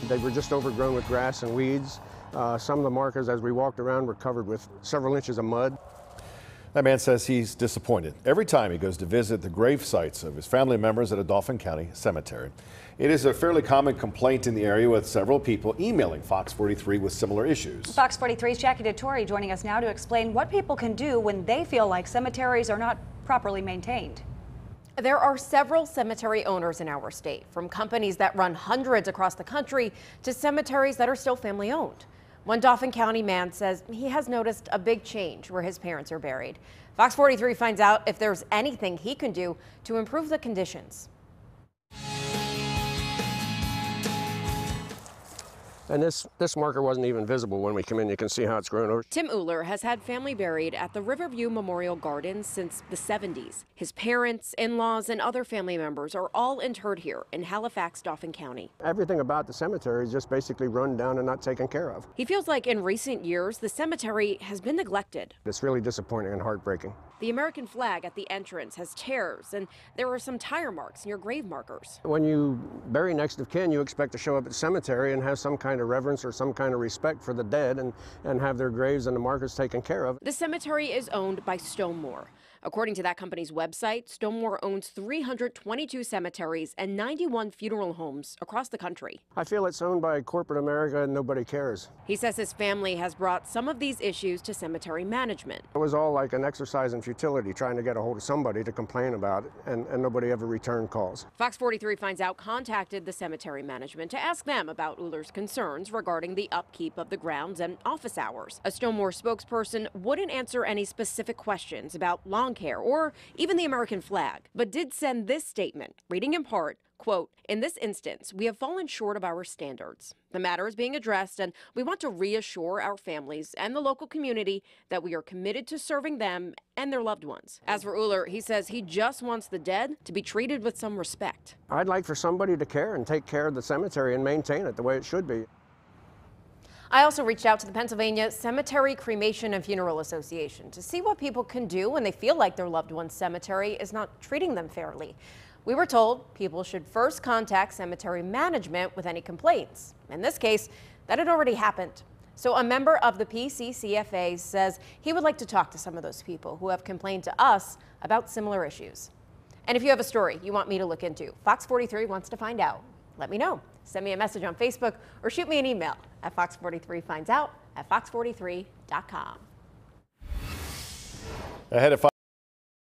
They were just overgrown with grass and weeds. Some of the markers as we walked around were covered with several inches of mud. That man says he's disappointed every time he goes to visit the grave sites of his family members at a Dauphin County cemetery. It is a fairly common complaint in the area, with several people emailing Fox 43 with similar issues. Fox 43's Jackie DeTore joining us now to explain what people can do when they feel like cemeteries are not properly maintained. There are several cemetery owners in our state, from companies that run hundreds across the country to cemeteries that are still family owned. One Dauphin County man says he has noticed a big change where his parents are buried. Fox 43 finds out if there's anything he can do to improve the conditions. And this marker wasn't even visible when we come in. You can see how it's grown over. Tim Uhler has had family buried at the Riverview Memorial Gardens since the 70s. His parents, in-laws, and other family members are all interred here in Halifax, Dauphin County. Everything about the cemetery is just basically run down and not taken care of. He feels like in recent years, the cemetery has been neglected. It's really disappointing and heartbreaking. The American flag at the entrance has tears, and there are some tire marks near grave markers. When you bury next of kin, you expect to show up at the cemetery and have some kind of reverence or some kind of respect for the dead and have their graves and the markers taken care of. The cemetery is owned by Stoneware. According to that company's website, Stoneware owns 322 cemeteries and 91 funeral homes across the country. I feel it's owned by corporate America and nobody cares. He says his family has brought some of these issues to cemetery management. It was all like an exercise in futility, trying to get a hold of somebody to complain about it, and nobody ever returned calls. Fox 43 Finds Out contacted the cemetery management to ask them about Uhler's concerns regarding the upkeep of the grounds and office hours. A Stoneware spokesperson wouldn't answer any specific questions about lawn care or even the American flag, but did send this statement, reading in part, quote, "In this instance, we have fallen short of our standards. The matter is being addressed, and we want to reassure our families and the local community that we are committed to serving them and their loved ones." As for Uhler, he says he just wants the dead to be treated with some respect. I'd like for somebody to care and take care of the cemetery and maintain it the way it should be. I also reached out to the Pennsylvania Cemetery Cremation and Funeral Association to see what people can do when they feel like their loved one's cemetery is not treating them fairly. We were told people should first contact cemetery management with any complaints. In this case, that had already happened. So a member of the PCCFA says he would like to talk to some of those people who have complained to us about similar issues. And if you have a story you want me to look into, Fox 43 wants to find out. Let me know. Send me a message on Facebook or shoot me an email at fox43findsout@fox43.com. Ahead of